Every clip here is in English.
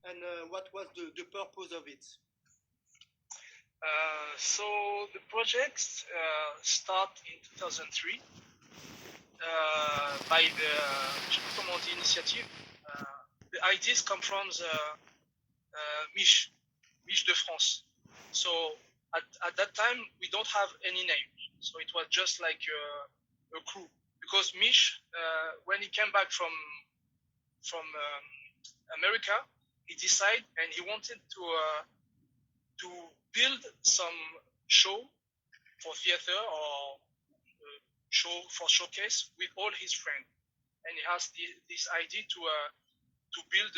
and what was the purpose of it? So the project started in 2003 by the Community Initiative. The ideas come from the Mich de France. So at that time we don't have any name, so it was just like a crew. Because Mich, when he came back from America, he decided and he wanted to build some show for theater or show for showcase with all his friends, and he has this idea to build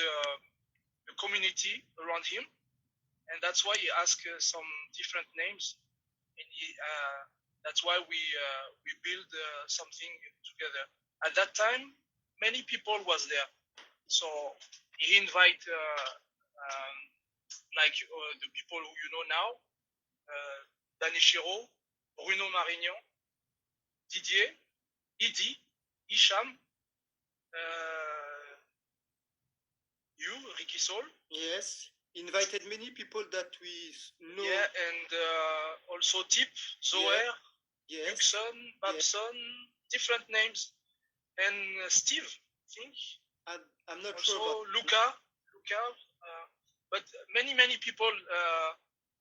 a community around him, and that's why he asked some different names, and that's why we build something together. At that time, many people was there, so he invite like the people who you know now, Danny Chiro, Bruno Marignan, Didier, Idi, Hicham, you, Ricky Soul. Yes, invited many people that we know. Yeah, and also Tip, Zoer, yes. Yuxon, Babson, different names, and Steve, I think. I'm not also, sure. Also Luca, but many people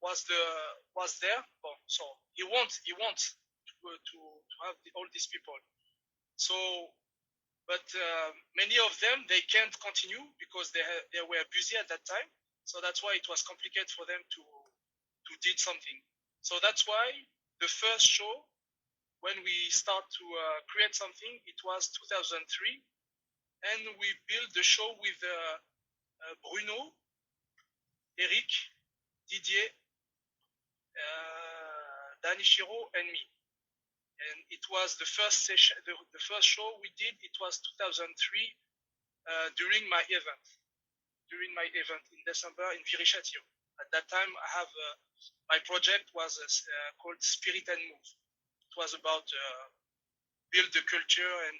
was there. So he wants to have all these people. So, but many of them they can't continue because they were busy at that time. So that's why it was complicated for them to did something. So that's why the first show, when we start to create something, it was 2003, and we built the show with Bruno, Eric, Didier, Danny Chiro, and me. And it was the first session, the first show we did. It was 2003 during my event in December in Viry-Châtillon. At that time, I have my project was called Spirit and Move. It was about build the culture and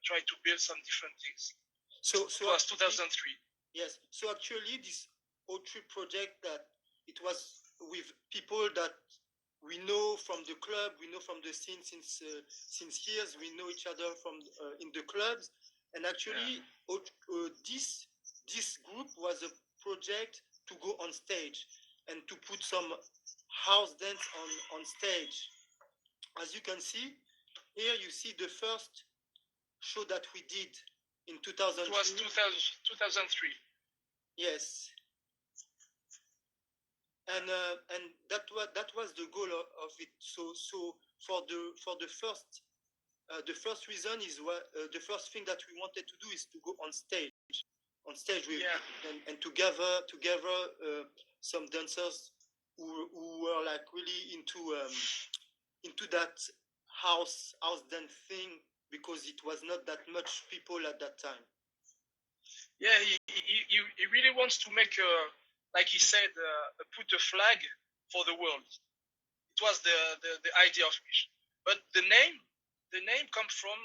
try to build some different things. So it was 2003. Yes. So actually, this O3 project that it was with people that we know from the club, we know from the scene since years. We know each other from in the clubs, and actually, this group was a project to go on stage and to put some house dance on stage. As you can see here, you see the first show that we did in 2003. It was 2003. Yes. And that was the goal of it. So for the first reason is the first thing that we wanted to do is to go on stage with and to gather some dancers who were like really into that house dance thing, because it was not that much people at that time. Yeah, he really wants to make like he said, put a flag for the world. It was the idea of Mich. But the name comes from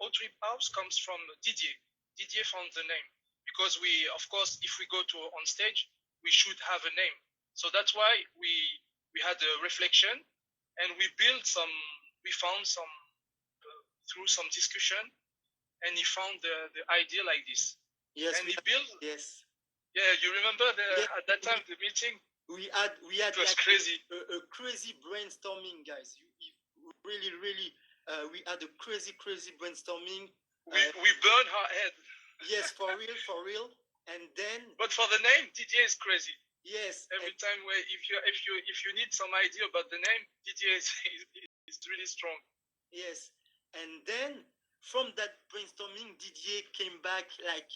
O3 House comes from Didier. Didier found the name because we, of course, if we go to on stage, we should have a name. So that's why we had a reflection, and we found some through some discussion, and he found the idea like this. Yes, and he built. Yes. Yeah, you remember at that time the meeting? We had it was like crazy. A crazy brainstorming, guys. Really, we had a crazy brainstorming. We burned our head. Yes, for real. And then. But for the name, Didier is crazy. Yes. Every time if you need some idea about the name, Didier is really strong. Yes, and then from that brainstorming, Didier came back like.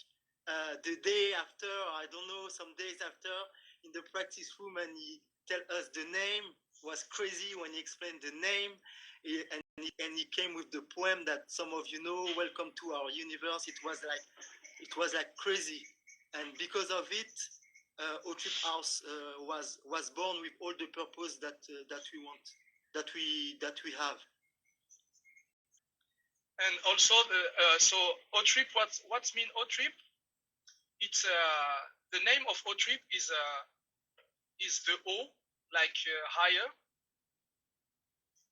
The day after, I don't know, some days after, in the practice room, and he tell us the name. Was crazy when he explained the name, and he came with the poem that some of you know. Welcome to our universe. It was like crazy, and because of it, O3 House was born with all the purpose that we want, that we have. And also so O-Trip, what's mean O-Trip? It's the name of O Trip is the O, like higher.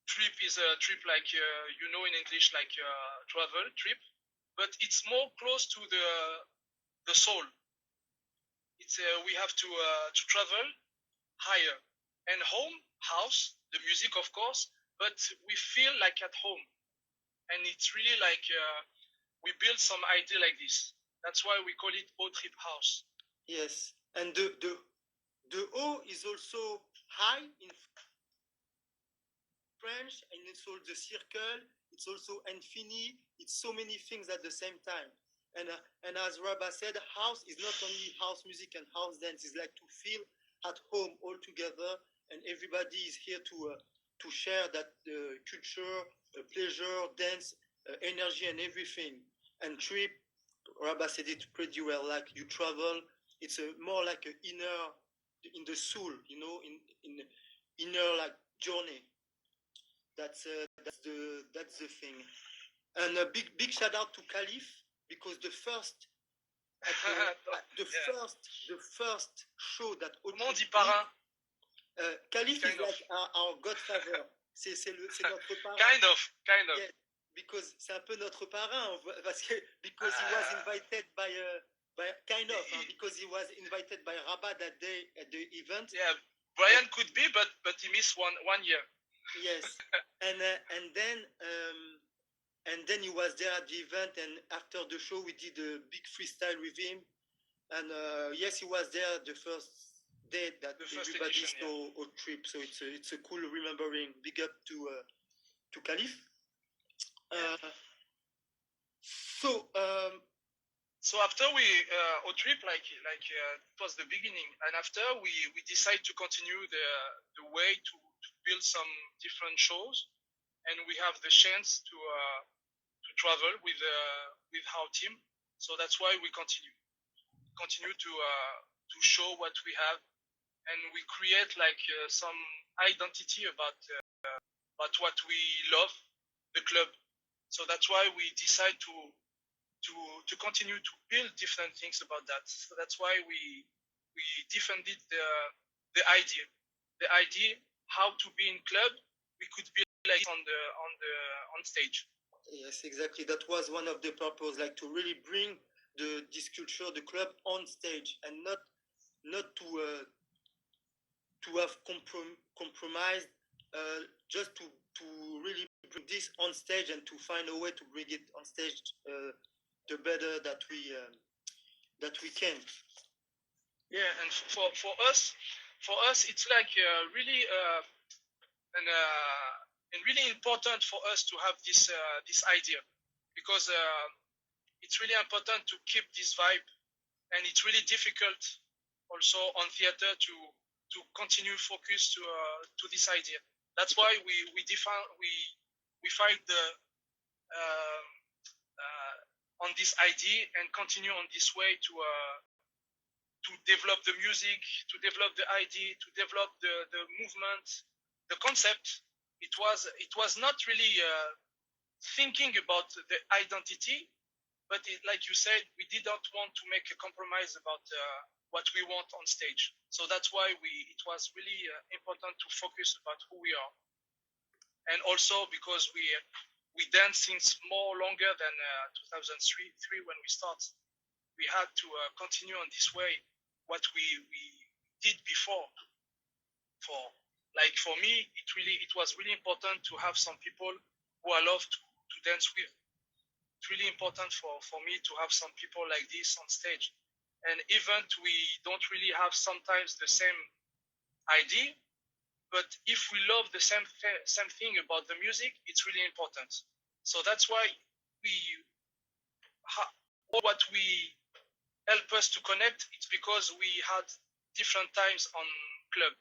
Trip is a trip like in English, like travel trip, but it's more close to the soul. It's we have to travel higher, and home, house, the music of course, but we feel like at home, and it's really like we build some idea like this. That's why we call it O Trip House. Yes, and the O is also high in French, and it's also the circle, it's also infini, it's so many things at the same time. And as Rabba said, house is not only house music and house dance, it's like to feel at home all together, and everybody is here to share that culture, pleasure, dance, energy, and everything. And trip, Rabba said it pretty well, like you travel, it's more like an inner, in the soul, in inner like journey. That's the thing. And a big shout out to Caliph, because the first first show that Comment on dit parrain? Caliph is like our godfather. C'est notre parrain. Kind of. Yeah, because c'est un peu notre parrain, parce que because he was invited by because he was invited by Rabat that day at the event. Yeah, Brian could be, but he missed one year. Yes, and then he was there at the event, and after the show we did a big freestyle with him, and yes, he was there the first day that everybody saw O Trip, so it's a cool remembering. Big up to Caliph. So after we O Trip, like it was the beginning, and after we decided to continue the way to build some different shows, and we have the chance to travel with our team. So that's why we continue to show what we have, and we create like some identity about what we love, the club. So that's why we decide to continue to build different things about that. So that's why we defended the idea how to be in club. We could be like on stage. Yes, exactly. That was one of the purpose, like to really bring this culture, the club, on stage, and not to have compromised, just to really bring this on stage and to find a way to bring it on stage the better that we can. Yeah, and for us, it's like really and really important for us to have this idea, because it's really important to keep this vibe, and it's really difficult also on theater to continue focus to this idea. That's why we fight on this idea and continue on this way to develop the music, to develop the idea, to develop the movement, the concept. It was not really thinking about the identity, but like you said, we didn't want to make a compromise about what we want on stage. So that's why it was really important to focus about who we are, and also because we dance since more longer than 2003 when we start. We had to continue on this way what we did before. For me, it was really important to have some people who I love to dance with. It's really important for me to have some people like this on stage. And even we don't really have sometimes the same idea, but if we love the same thing about the music, it's really important. So that's why what we help us to connect, it's because we had different times on club,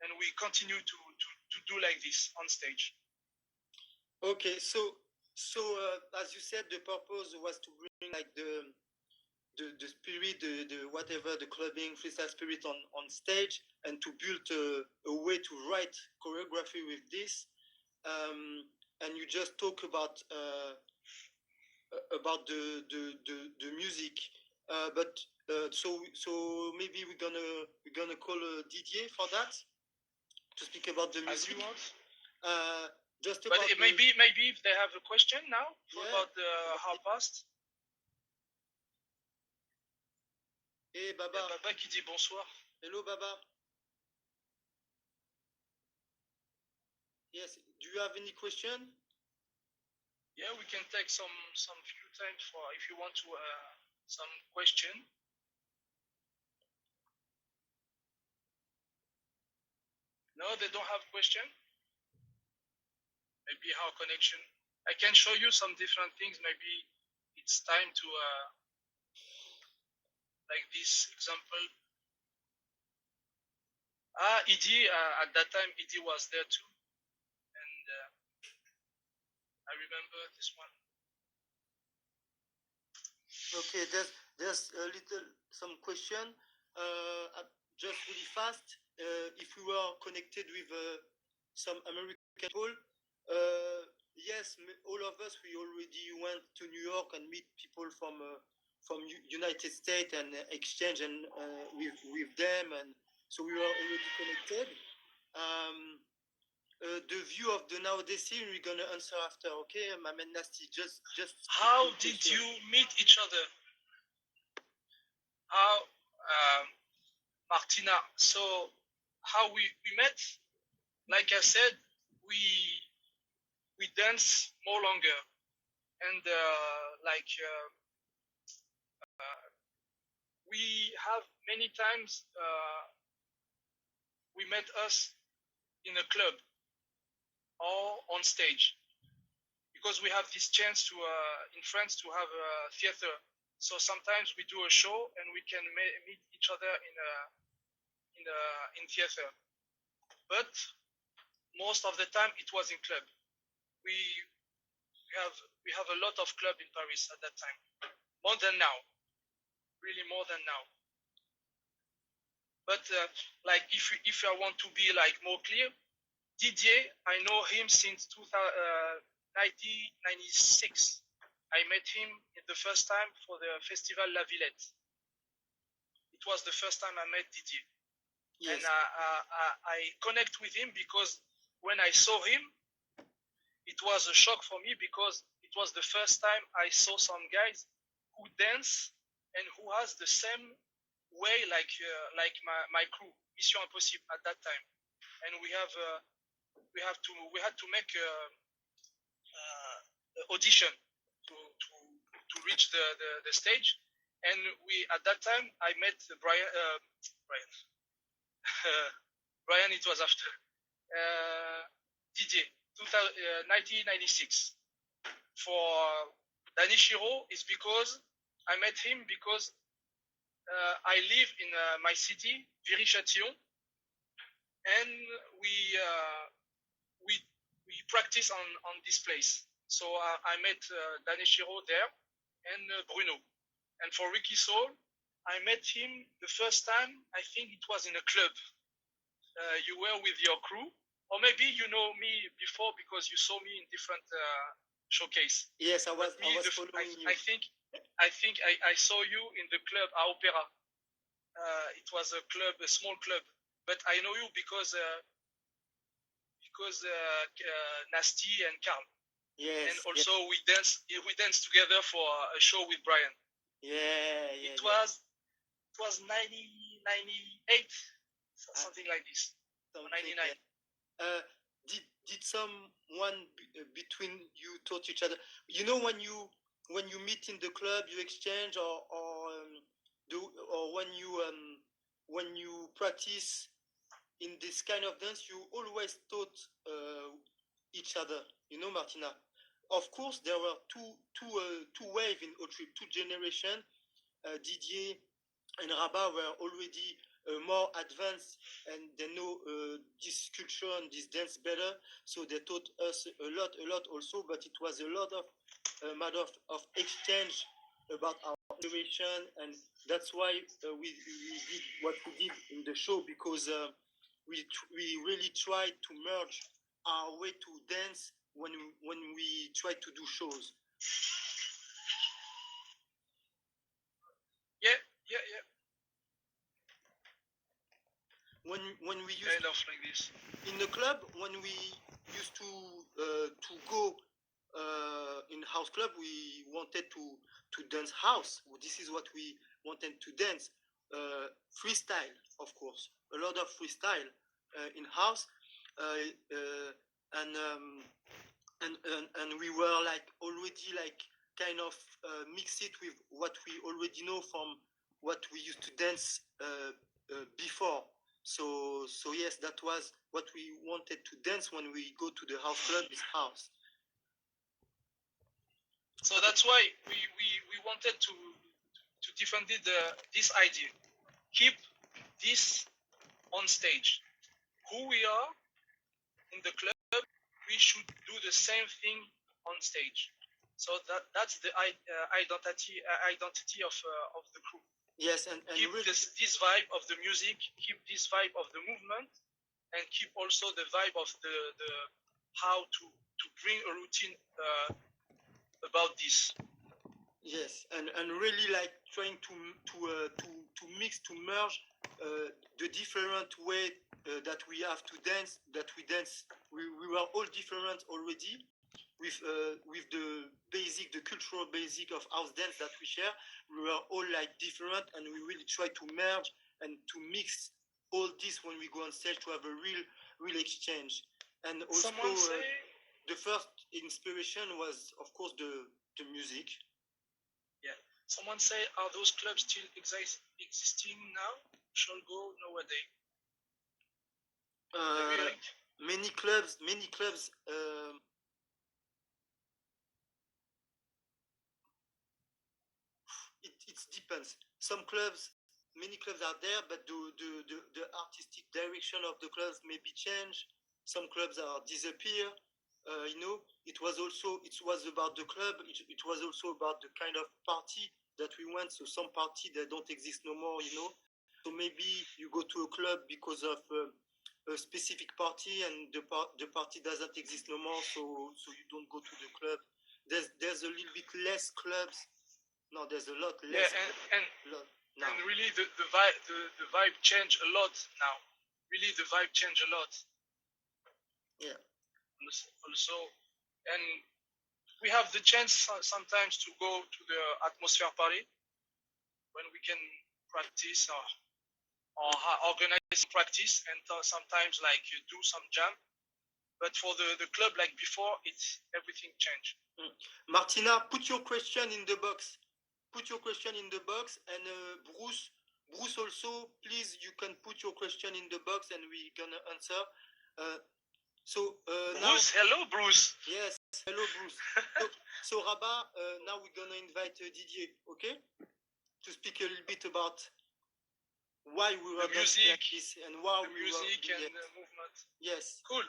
and we continue to do like this on stage. Okay, so as you said, the purpose was to bring like the spirit, the whatever, the clubbing freestyle spirit on stage, and to build a way to write choreography with this. And you just talk about the music, but So maybe we're gonna call Didier for that to speak about the As music. you want. Just But about maybe if they have a question now about the Harpast. Hey Baba. Baba qui dit bonsoir. Hello Baba. Yes. Do you have any question? Yeah, we can take some few times for if you want to some question. No, they don't have question. Maybe our connection. I can show you some different things. Maybe it's time to like this example. Edie, at that time, Edie was there too. And I remember this one. Okay, there's a little some question. Just really fast. If we were connected with some American people, yes, all of us we already went to New York and meet people from United States and exchange and with them, and so we were already connected. The view of the nowadays scene we're gonna answer after, okay? Maman Nasty, just how did you meet each other? How Martina, so how we met, like I said, we dance more longer, and we have many times we met us in a club or on stage, because we have this chance to in France to have a theater. So sometimes we do a show and we can meet each other in theater. But most of the time it was in club. We have a lot of club in Paris at that time, more than now, really more than now. But like if I want to be like more clear, Didier, I know him since 1996. I met him the first time for the Festival La Villette. It was the first time I met Didier. Yes. And I connect with him because when I saw him, it was a shock for me because it was the first time I saw some guys who dance and who has the same way like my crew, Mission Impossible at that time. And we had to make audition to reach the stage, and at that time I met Brian. Brian, it was after Didier, 1996. For Danishiro is because I met him because I live in my city, Viry-Châtillon, and we practice on this place. So I met Danishiro there and Bruno. And for Ricky Soul, I met him the first time, I think it was in a club. You were with your crew, or maybe you know me before because you saw me in different showcase. Yes, I was following you. I think I saw you in the club à Opera. It was a small club, but I know you because Nasty and Carl. Yes. And also yes. we danced together for a show with Brian. Yeah. It was 1998, something like this. 99. Did someone between you taught each other? You know, when you meet in the club, you exchange, or when you practice in this kind of dance, you always taught each other. You know, Martina. Of course, there were two waves in O-Trip, two generations. Didier and Rabat were already more advanced, and they know this culture and this dance better, so they taught us a lot also. But it was a lot of matter of exchange about our generation, and that's why we did what we did in the show, because we really tried to merge our way to dance when we try to do shows. Yeah, Yeah, yeah. When we used Kind of like this. in the club, when we used to go in house club, we wanted to dance house. This is what we wanted to dance. Freestyle, of course, a lot of freestyle in house, and we were like already like kind of mix it with what we already know from what we used to dance before. So yes, that was what we wanted to dance when we go to the house club, is house. So that's why we wanted to defend this idea. Keep this on stage. Who we are in the club, we should do the same thing on stage. So that's the identity of the crew. Yes, and keep really, this vibe of the music, keep this vibe of the movement, and keep also the vibe of the how to bring a routine about this. yes, and really like trying to mix, to merge the different way that we have to dance, that we dance. We were all different already with the basic, the cultural basic of house dance that we share. We were all like different, and we really try to merge and to mix all this when we go on stage to have a real exchange. And also, the first inspiration was, of course, the music. Yeah. Someone say, are those clubs still existing now? Shall go nowadays. Many clubs. It depends. Many clubs are there, but the artistic direction of the clubs may be changed. Some clubs are disappear. It was about the club. It was also about the kind of party that we went. So some party that don't exist no more. So maybe you go to a club because of a specific party, and the party doesn't exist no more. So you don't go to the club. There's a little bit less clubs. No, there's a lot less. Yeah, and really the vibe changed a lot now. Really, the vibe changed a lot. Yeah. Also, and we have the chance sometimes to go to the atmosphere party when we can practice or organize practice, and sometimes like you do some jam. But for the club like before, it's everything changed. Martina, put your question in the box. And Bruce also, please, you can put your question in the box and we're gonna answer. Bruce, hello Bruce. Yes, hello Bruce. so Rabat, now we're gonna invite Didier, okay, to speak a little bit about why we were music like this and why the music and the movement. Yes. Cool.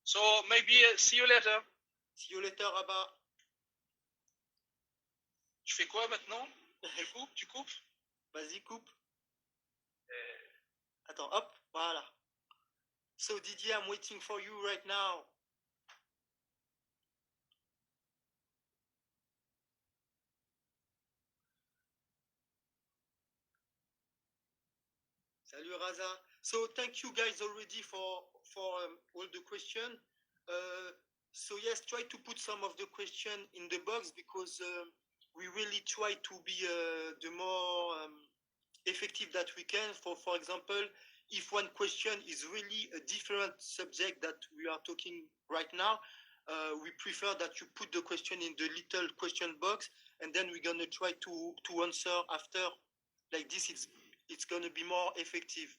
So maybe see you later. See you later, Rabat. Tu fais quoi maintenant? Tu coupes? Vas-y, coupe. Attends, hop, voilà. So Didier, I'm waiting for you right now. Salut Raza. So thank you guys already for all the questions. So yes, try to put some of the question in the box, because we really try to be the more effective that we can. For example, if one question is really a different subject that we are talking right now, we prefer that you put the question in the little question box, and then we're gonna try to answer after. Like this, it's gonna be more effective.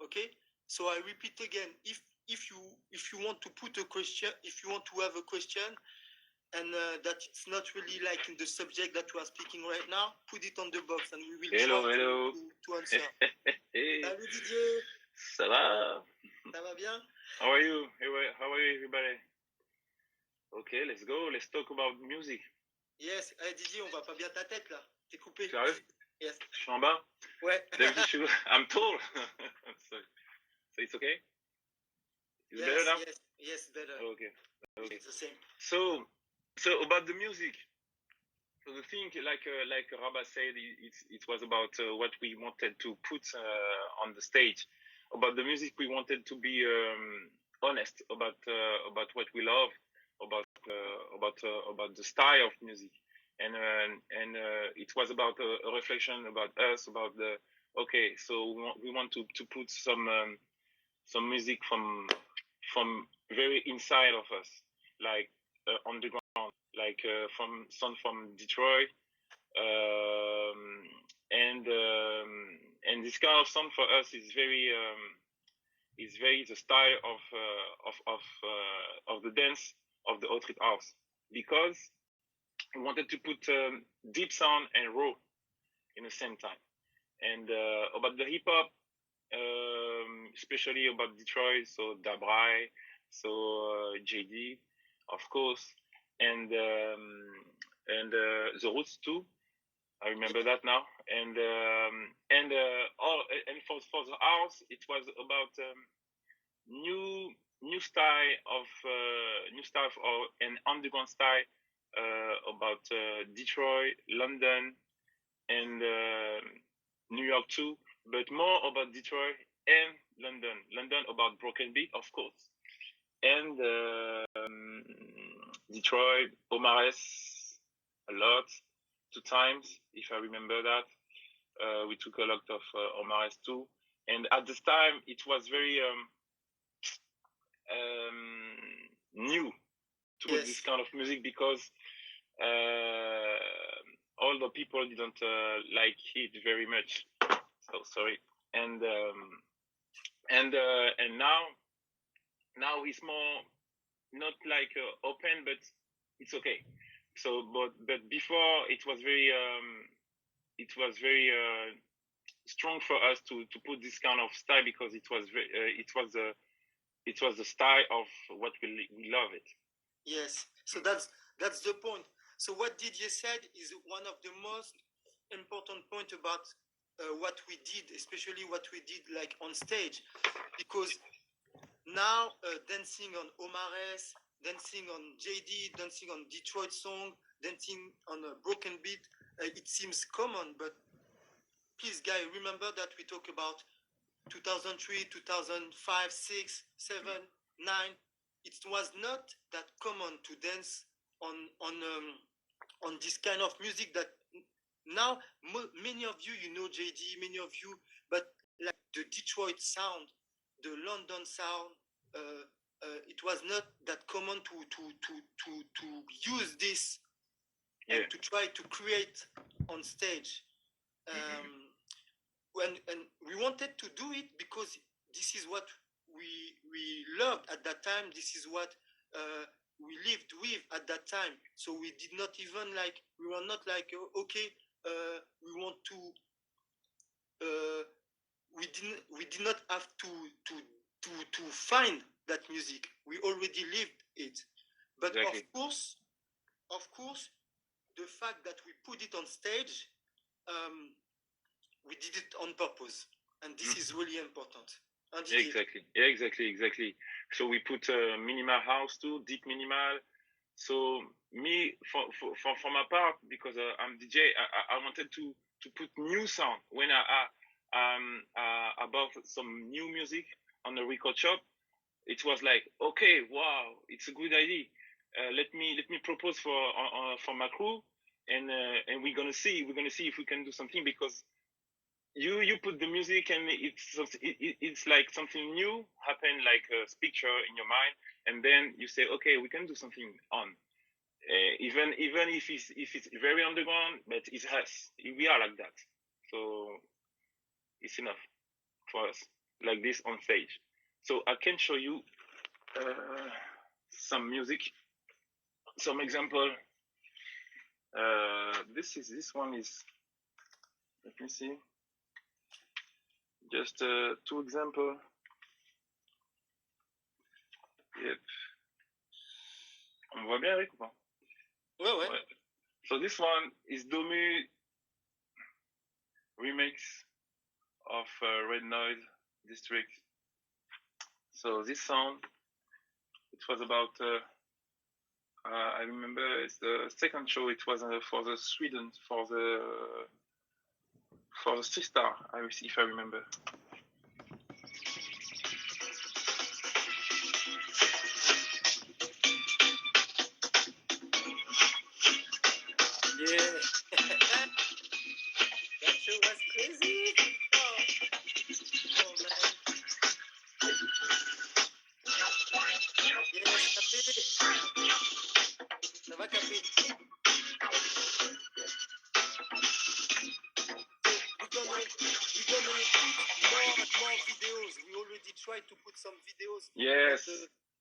Okay, so I repeat again, if you want to put a question, if you want to have a question, and that it's not really like in the subject that we are speaking right now, put it on the box and we will try to answer. Salut Didier. Ça va? Ça va bien? How are you? How are you, everybody? Okay, let's go. Let's talk about music. Yes. Hey, Didier, on voit pas bien ta tête là. T'es coupé. Sérieux? Yes. Je suis en bas? Ouais. I'm tall. So it's okay? It's better now? Yes, better. Okay. It's the same. So about the music. So the thing, like Rabba said, it was about what we wanted to put on the stage, about the music. We wanted to be honest about what we love, about the style of music, and it was about a reflection about us, about the okay. So we want to put some music from very inside of us, like underground, like from Detroit, um, and this kind of song for us is very the style of the dance of the Outreach House, because we wanted to put deep sound and raw in the same time, and about the hip hop, especially about Detroit, so Dabrai, so JD, of course, and the Roots too. I remember that now, and for the house, it was about new new style of an underground style about Detroit, London, and New York too, but more about Detroit and London. London about Broken Beat, of course, and Detroit, Omares a lot, 2 times, if I remember that. We took a lot of Omares too, and at this time it was very new to Yes. this kind of music, because all the people didn't like it very much. So sorry, and now it's more not like open, but it's okay. So, but before it was very strong for us to put this kind of style, because it was the style of what we love it. Yes. So that's the point. So what Didier said is one of the most important point about what we did, especially what we did like on stage, because now dancing on Omares, dancing on JD, dancing on Detroit song, dancing on a broken beat, it seems common, but please guys, remember that we talk about 2003, 2005, 6, 7, 9. It was not that common to dance on this kind of music that now many of you know JD, many of you, but like the Detroit sound, the London sound, it was not that common to use this and to try to create on stage. And we wanted to do it because this is what we loved at that time. This is what we lived with at that time. So we did not even like, we were not like, okay, we want to, we did not have to find that music. We already lived it. But exactly. of course, the fact that we put it on stage, we did it on purpose, and this is really important. Exactly. So we put minimal house too, deep minimal. So me, for my part, because I'm DJ, I wanted to put new sound when I bought some new music on the record shop. It was like, okay, wow, it's a good idea. Let me propose for my crew, and we're gonna see if we can do something, because you put the music and it's like something new happen, like a picture in your mind, and then you say, okay, we can do something on. Even if it's very underground, but it's us. We are like that, so it's enough for us, like this on stage. So I can show you some music, some example. This one is, let me see, just 2 examples. Yep. On voit bien, Eric, ou pas? Ouais. So this one is Domu remix of Red Noise District. So this sound, it was about I remember it's the second show. It was for the Sweden for the Star. If I remember. Yeah. That show was crazy. Oh, oh man. Yes, Capé. Ça va, Capé? So we're gonna put more videos. We already tried to put some videos. Yes.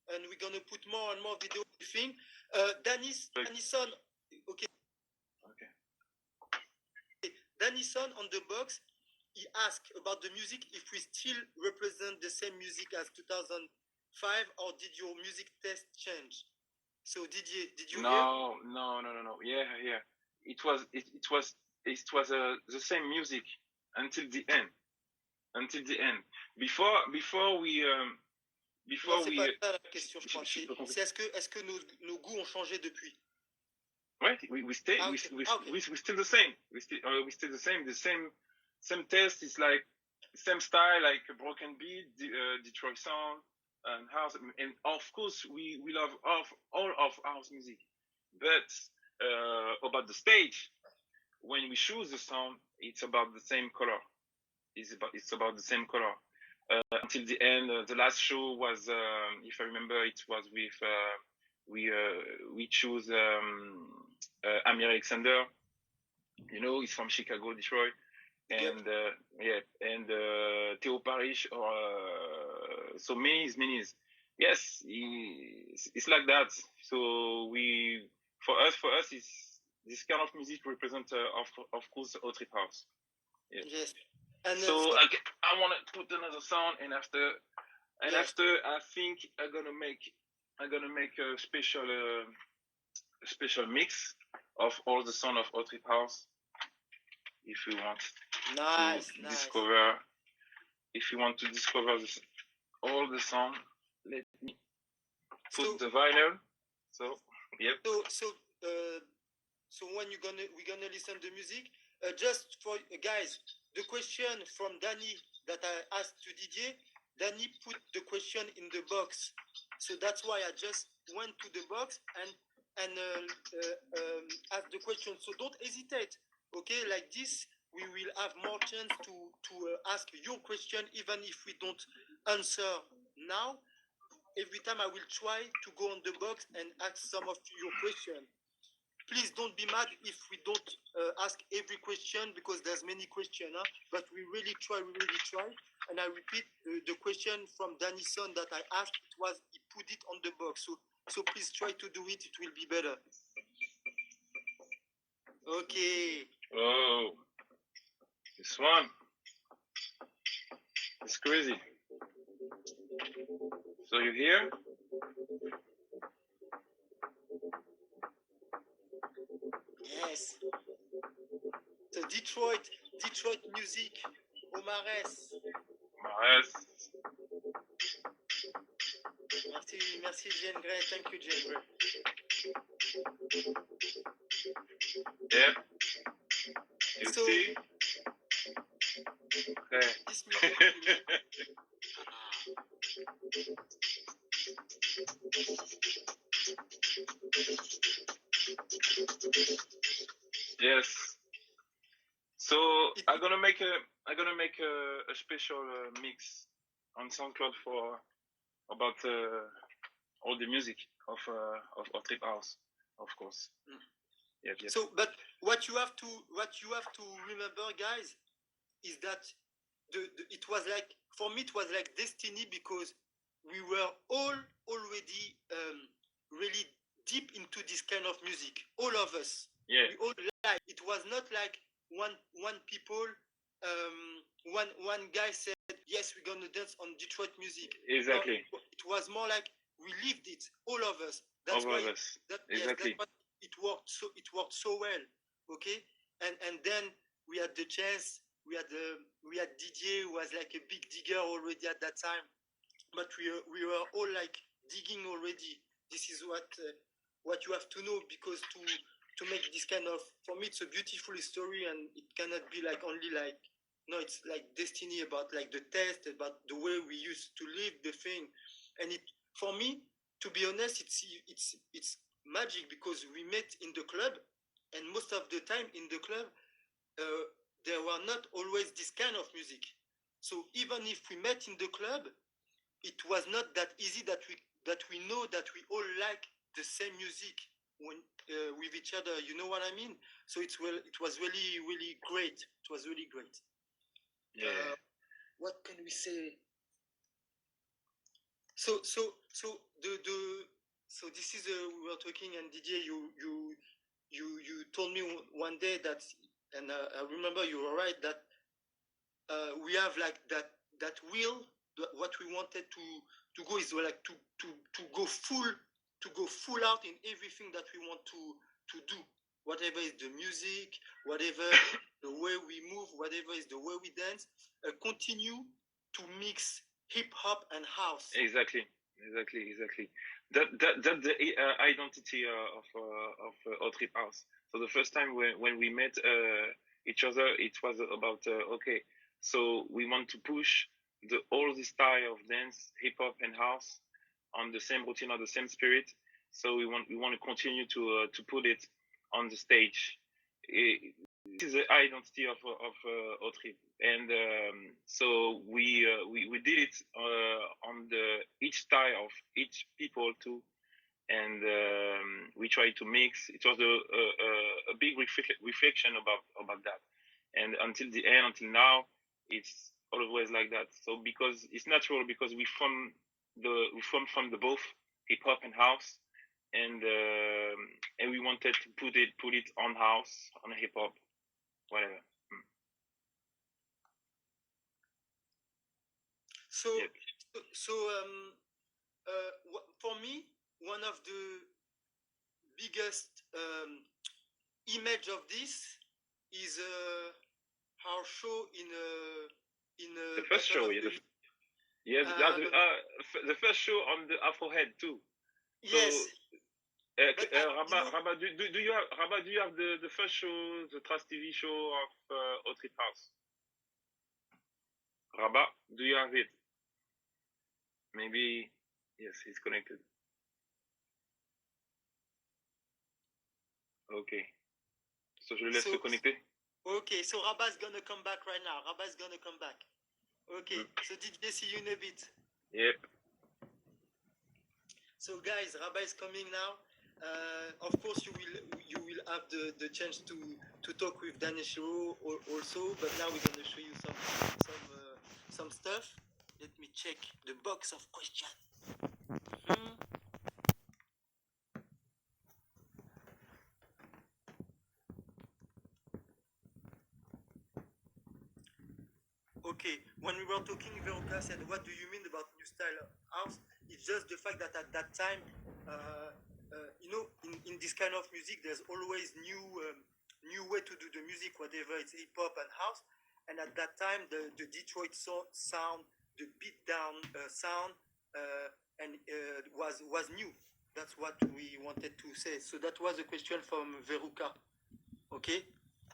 And we're gonna put more and more videos. Thing. Danison. Okay. Danison on the box. He asked about the music if we still represent the same music as 2005 or did your music taste change? So did you No. Yeah. It was the same music until the end. Before we Non, c'est pas ça la question, je crois. C'est est-ce que nos goûts ont changé depuis? Right, we stay we still the same. We still the same. The same taste. It's like same style, like a broken beat, Detroit sound, and house. And of course, we love all of house music. But about the stage, when we choose the sound, it's about the same color. It's about the same color. Until the end, the last show was, if I remember, it was with we choose Amir Alexander. You know, he's from Chicago, Detroit, and Theo Parrish or so many. Yes, it's like that. So for us, it's this kind of music represents, of course, Hot Trip House. Yes. And so I want to put another song, and after I think I'm gonna make a special mix of all the songs of Hot Trip House. If you want discover, if you want to discover all the songs, let me put the vinyl. So yep. So when we're gonna listen to music, just for guys, the question from Danny that I asked to Didier, Danny put the question in the box, so that's why I just went to the box and asked the question. So don't hesitate. Okay, like this, we will have more chance to ask your question, even if we don't answer now. Every time I will try to go on the box and ask some of your questions. Please don't be mad if we don't ask every question, because there's many questions, but we really try. And I repeat, the question from Danison that I asked, he put it on the box. So please try to do it. It will be better. Okay. Oh, this one. It's crazy. So you hear? Yes. So Detroit music. Omares. Merci Jane Grey. Thank you, Jane Grey. Yeah. You see? Okay. This music Yes. So I'm gonna make a special mix on SoundCloud for about all the music of Trip House, of course. Yep. So, but what you have to remember, guys, is that it was like, for me, it was like destiny, because we were all already really deep into this kind of music, all of us. Yeah. We all like. It was not like one people. One guy said, yes, we're gonna dance on Detroit music. Exactly. No, it was more like we lived it, all of us. That's why exactly. That's why it worked so well. Okay, and then we had the chance. We had Didier, who was like a big digger already at that time, but we were all like digging already. This is what you have to know, because to make this kind of, for me, it's a beautiful story, and it cannot be like only like, no, it's like destiny, about like the test, about the way we used to live the thing. And it, for me, to be honest, it's magic, because we met in the club, and most of the time in the club, there were not always this kind of music. So even if we met in the club, it was not that easy that we know that we all like the same music when with each other. You know what I mean? So it was really, really great. It was really great. Yeah. What can we say? So this is we were talking, and Didier, you told me one day that, and I remember you were right, that we have like that will. What we wanted to go is like to go full out in everything that we want to do. Whatever is the music, whatever the way we move, whatever is the way we dance, continue to mix hip hop and house. Exactly. That's the identity of Outrip House. So the first time when we met each other, it was about okay. So we want to push all the style of dance, hip hop and house on the same routine or the same spirit. So we want to continue to put it on the stage. This is the identity of Outrip, and so we did it on the each style of each people too, and we tried to mix. It was a big reflection about that, and until the end, until now, it's always like that. So because it's natural, because we from the both hip hop and house, and we wanted to put it on house, on hip hop, whatever. So, yep. For me, one of the biggest image of this is our show in the first show. Yes, the first show on the Afrohead too. Yes. So, Rabat, do you have the first show, the Trust TV show of Outrip House? Rabat, do you have it? Maybe, yes, he's connected. Okay. So je le laisse se connecter. Okay, so Rabat's gonna come back right now. Rabat's gonna come back. Okay, so did they see you in a bit? Yep. So guys, Rabat is coming now. Of course, you will have the chance to talk with Daniel Shiro also, but now we're gonna show you some stuff. Let me check the box of questions. Okay, when we were talking, Veruca said, "What do you mean about new style house?" It's just the fact that at that time, you know, in this kind of music, there's always new way to do the music, whatever it's hip hop and house. And at that time, the Detroit sound, the beat down sound, was new. That's what we wanted to say. So that was a question from Veruca. Okay,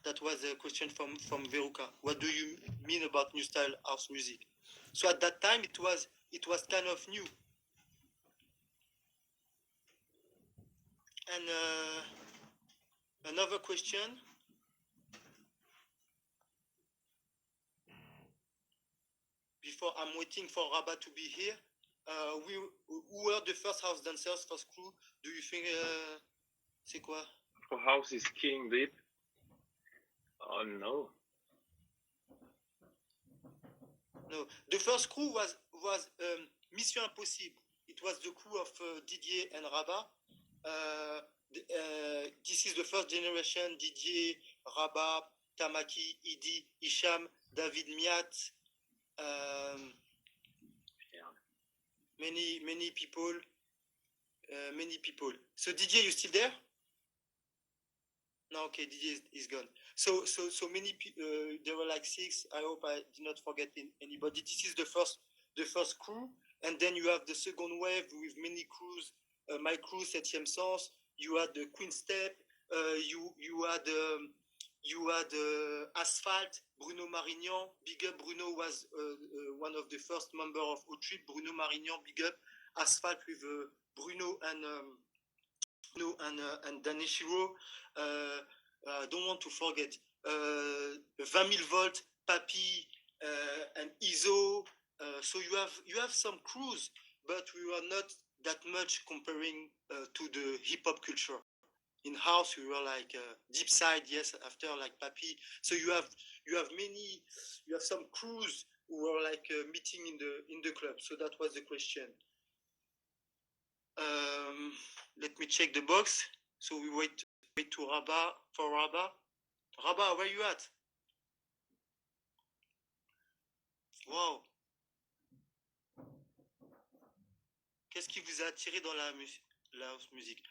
that was a question from Veruca. What do you mean about new style house music? So at that time, it was kind of new. And another question. Before I'm waiting for Rabat to be here, who were the first house dancers, first crew? Do you think c'est quoi? For house is King Deep. Oh no. No, the first crew was Mission Impossible. It was the crew of Didier and Rabat. This is the first generation: Didier, Rabat, Tamaki, Idi, Hicham, David Miat. Many people. So Didier, you still there? No, okay, Didier is gone. So many people. There were like 6. I hope I did not forget anybody. This is the first crew, and then you have the second wave with many crews. My crew, 7e Sens, you had the Queen Step, you had Asphalt, Bruno Marignan. Big up, Bruno was one of the first member of O-Trip. Bruno Marignan, big up. Asphalt with Bruno and Danishiro. I don't want to forget 20 000 Volt, Papi, and Izo. So you have some crews, but we were not that much comparing to the hip hop culture. In house we were like Deep Side, yes, after like Papi. So you have some crews who were like meeting in the club. So that was the question. Let me check the box. So we wait to Rabat for Rabat. Rabat, where you at? Wow. Qu'est-ce qui vous a attiré dans la house music?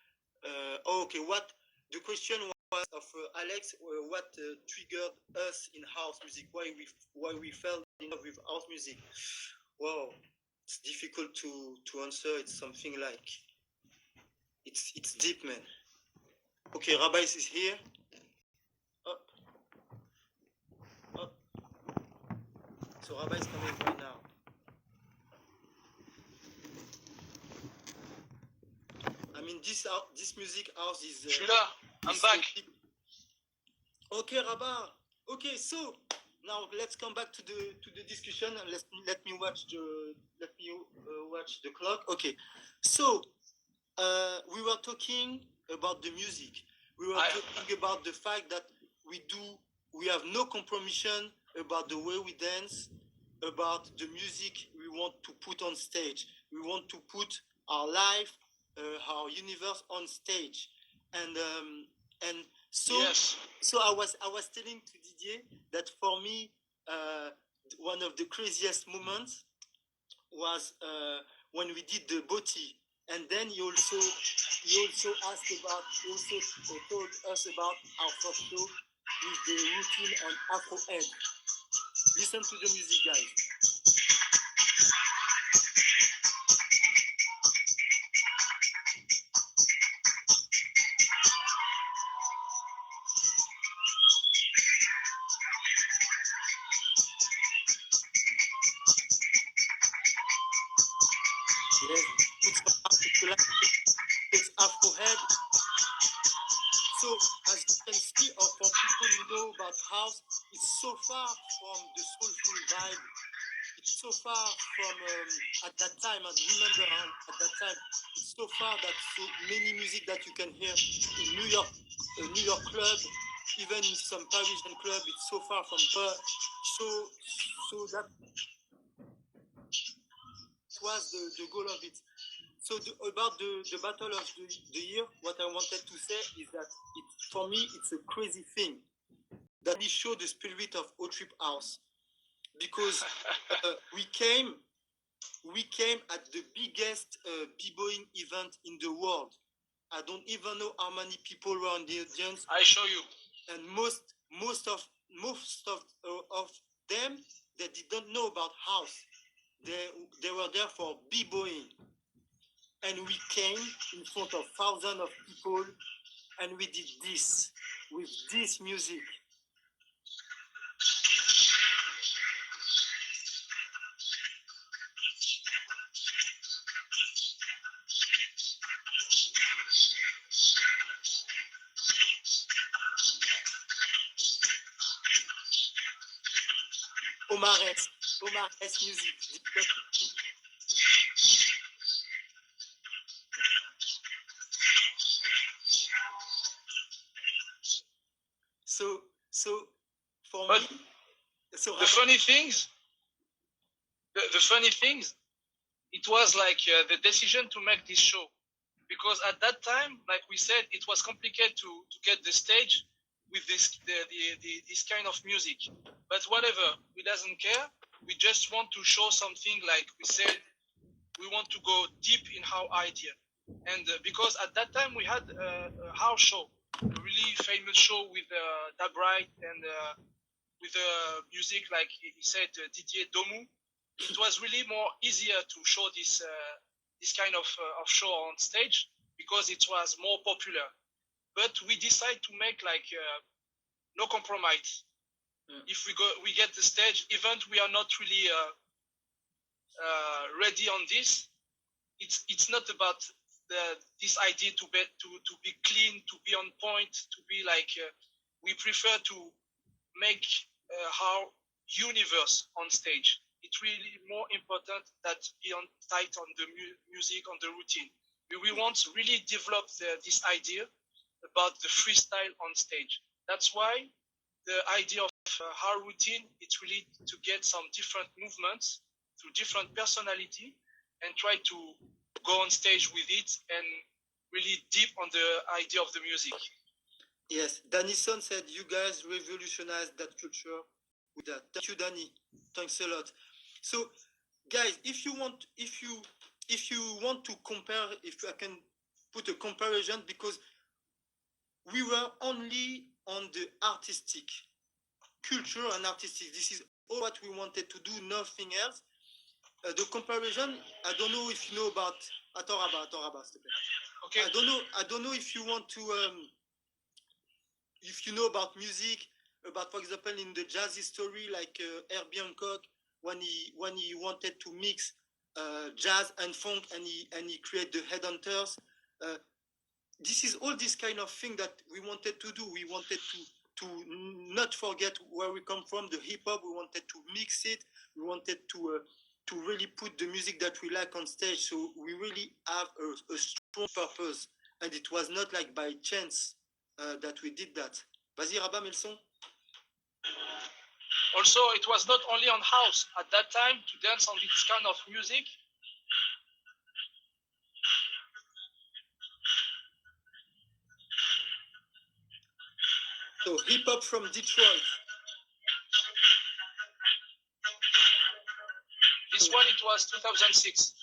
Okay, what the question was of Alex? What triggered us in house music? Why we fell in love with house music? Wow, it's difficult to answer. It's something like it's deep, man. Okay, Rabbi is here. Up. So Rabbi is coming right now. I mean, this music house is. Je suis là. I'm back. Okay, Rabbi. Okay, so now let's come back to the discussion and let me watch the clock. Okay, so we were talking about the music. We were talking about the fact that we have no compromission about the way we dance, about the music we want to put on stage. We want to put our life, our universe on stage, and so yes. So I was telling to Didier that for me one of the craziest moments was when we did the Boti, and then he also told us about our first show with the routine and Afro Head. Listen to the music, guys. It's Afro Head. So as you can see, or for people who know about house, it's so far from the soulful vibe. It's so far from at that time. And remember, at that time, it's so far that so many music that you can hear in New York club, even in some Parisian club, it's so far from her. So that was the goal of it. So about the battle of the year, what I wanted to say is that for me it's a crazy thing that we show the spirit of O-Trip House, because we came at the biggest b-boying event in the world. I don't even know how many people were in the audience. I show you. And most of them, they didn't know about house. They were there for b-boying. And we came in front of thousands of people and we did this with this music. Omar S music. So for but me, so the funny things, it was like the decision to make this show, because at that time, like we said, it was complicated to get the stage with this kind of music. But whatever, we doesn't care. We just want to show something, like we said, we want to go deep in our idea. And because at that time we had a house show, a really famous show with Dabright and with music, like he said, Didier Domu. It was really more easier to show this kind of show on stage, because it was more popular. But we decide to make like no compromise. If we get the stage, even we are not really ready on this. It's not about this idea to be clean, to be on point, to be like. We prefer to make our universe on stage. It's really more important that be on tight on the music, on the routine. We want to really develop this idea about the freestyle on stage. That's why the idea of our routine, it's really to get some different movements to different personality and try to go on stage with it and really deep on the idea of the music. Yes, Danison said you guys revolutionized that culture with that. Thank you, Danny. Thanks a lot. So, guys, if you want to compare, if I can put a comparison, because we were only on the artistic culture and artistic. This is all what we wanted to do, nothing else. The comparison, I don't know if you know about Atoraba, Okay. I don't know if you want to if you know about music, about, for example, in the jazz history, like Herbie Hancock, when he wanted to mix jazz and funk, and he created the Headhunters. This is all this kind of thing that we wanted to do. We wanted to not forget where we come from, the hip hop. We wanted to mix it. We wanted to really put the music that we like on stage. So we really have a strong purpose, and it was not like by chance that we did that. Vas-y, Rabat, mets le son. Also, it was not only on house at that time to dance on this kind of music. So hip hop from Detroit. This one, it was 2006.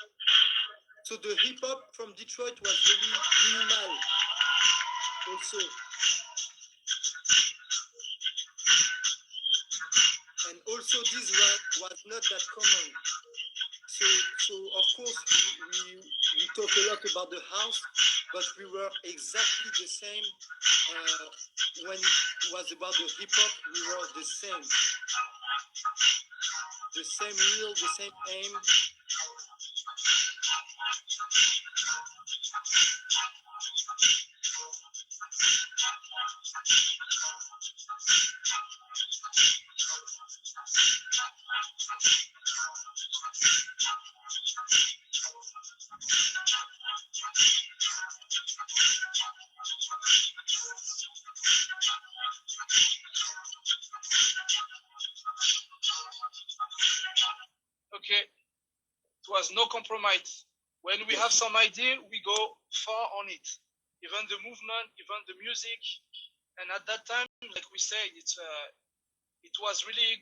So the hip hop from Detroit was really minimal. Also. And also this was not that common. So of course we talk a lot about the house, but we were exactly the same when it was about the hip hop. We were the same will, the same aim. Okay, it was no compromise. When we have some idea, we go far on it. Even the movement, even the music. And at that time, like we said, it was really a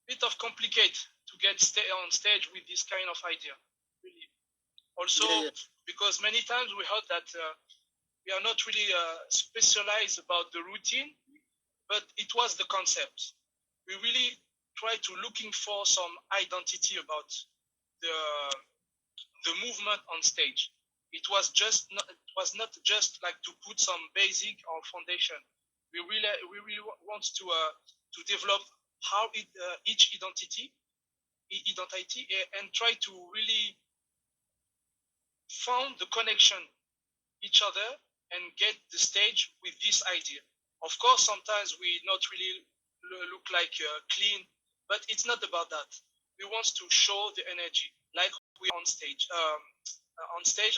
bit of complicated to get on stage with this kind of idea. Really. Also, because many times we heard that we are not really specialized about the routine, but it was the concept. We really try to looking for some identity about the movement on stage. It was not just like to put some basic or foundation. We really want to develop how each identity and try to really found the connection each other and get the stage with this idea. Of course, sometimes we not really look like clean, but it's not about that. We want to show the energy like we on stage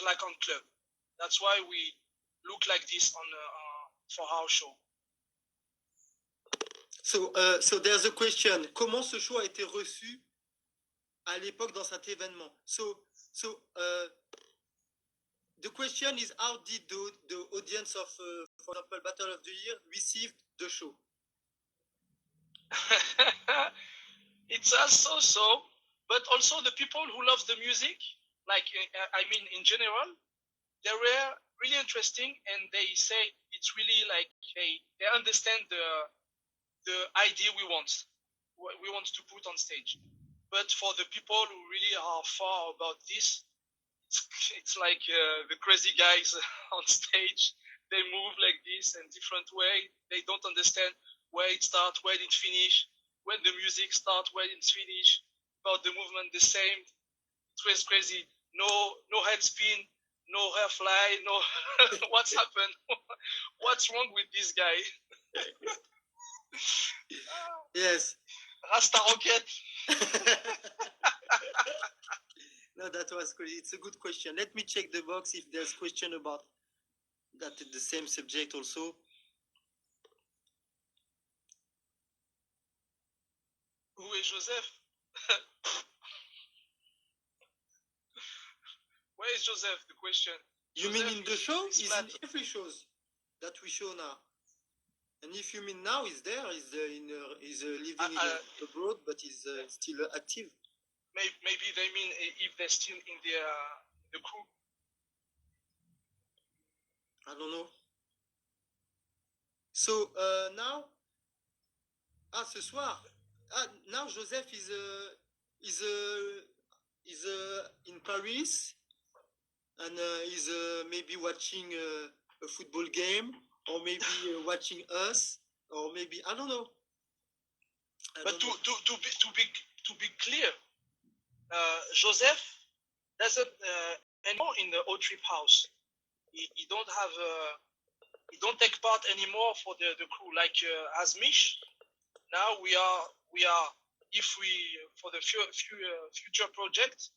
like on club. That's why we look like this for our show. So there's a question. Comment ce show a été reçu à l'époque dans cet événement? So the question is, how did the audience of, for example, Battle of the Year receive the show? It's also so, but also the people who love the music, like I mean in general, they were really interesting, and they say it's really like they understand the idea we want to put on stage. But for the people who really are far about this, it's like the crazy guys on stage. They move like this in different way. They don't understand where it starts, where it finish, when the music starts, where it finish. About the movement, the same. It's crazy. No head spin, no hair fly, no. What's happened? What's wrong with this guy? Yes. Rasta Rocket. No, that was good. It's a good question. Let me check the box if there's question about that, the same subject also. Who is Joseph? Where is Joseph? The question. You Joseph mean in the show? is He's flat. in every shows that we show now. And if you mean now, he's there. He's living abroad, but he's still active. Maybe they mean if they're still in the crew. I don't know. So now, ce soir, now Joseph is in Paris, and he's maybe watching a football game, or maybe watching us, or maybe I don't know. But to be clear, Joseph doesn't anymore in the O-Trip house. He don't have he don't take part anymore for the crew like as Mish. Now we are if we for the future project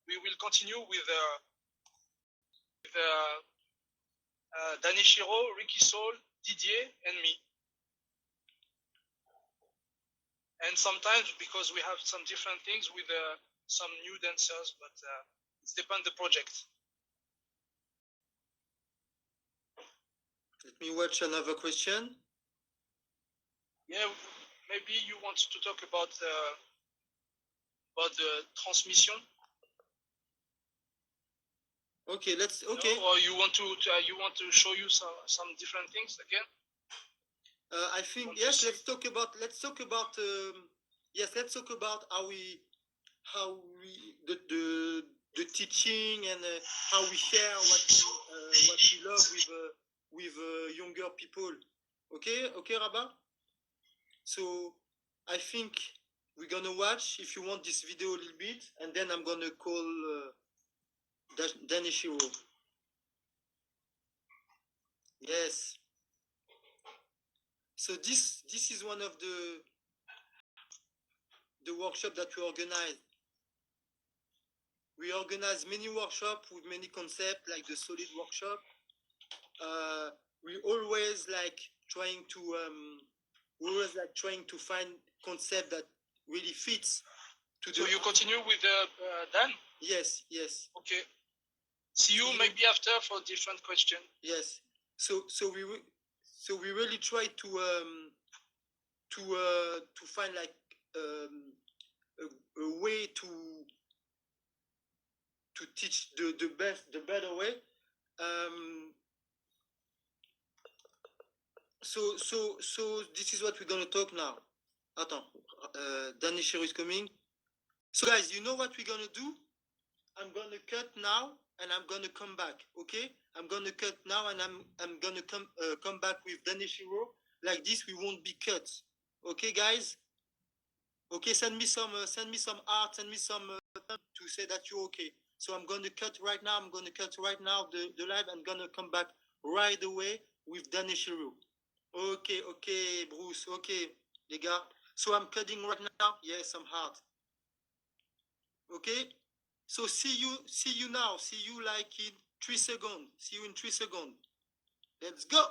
we will continue with Danishiro, Ricky Soul, Didier, and me. And sometimes because we have some different things with some new dancers, but it depends the project. Let me watch another question. Yeah, maybe you want to talk about the transmission. Okay, let's. Okay. No? Or you want to show you some different things again? I think yes. Let's talk about yes. Let's talk about how we the teaching and how we share what we love with younger people. Okay, Rabat. So I think we're gonna watch, if you want, this video a little bit, and then I'm gonna call Danishiro. Yes. So this is one of the workshop that we organize. We organize many workshops with many concepts, like the solid workshop. We always trying to find concept that really fits to. So you continue with Dan? Yes. Okay. See you maybe after for different question. Yes. So we really try to find a way to teach the better way. So this is what we're gonna talk now. Attends, Danishiro is coming. So guys, you know what we're gonna do? I'm gonna cut now, and I'm gonna come back. Okay? I'm gonna cut now, and I'm gonna come back with Danishiro. Like this, we won't be cut. Okay, guys? Okay, send me some art, send me some to say that you're okay. So I'm gonna cut right now. I'm gonna cut right now the live. I'm gonna come back right away with Danishiro. Okay, Bruce. Okay, les gars. So I'm cutting right now. Yes, I'm hard. Okay. So see you now. See you like in 3 seconds. See you in 3 seconds. Let's go.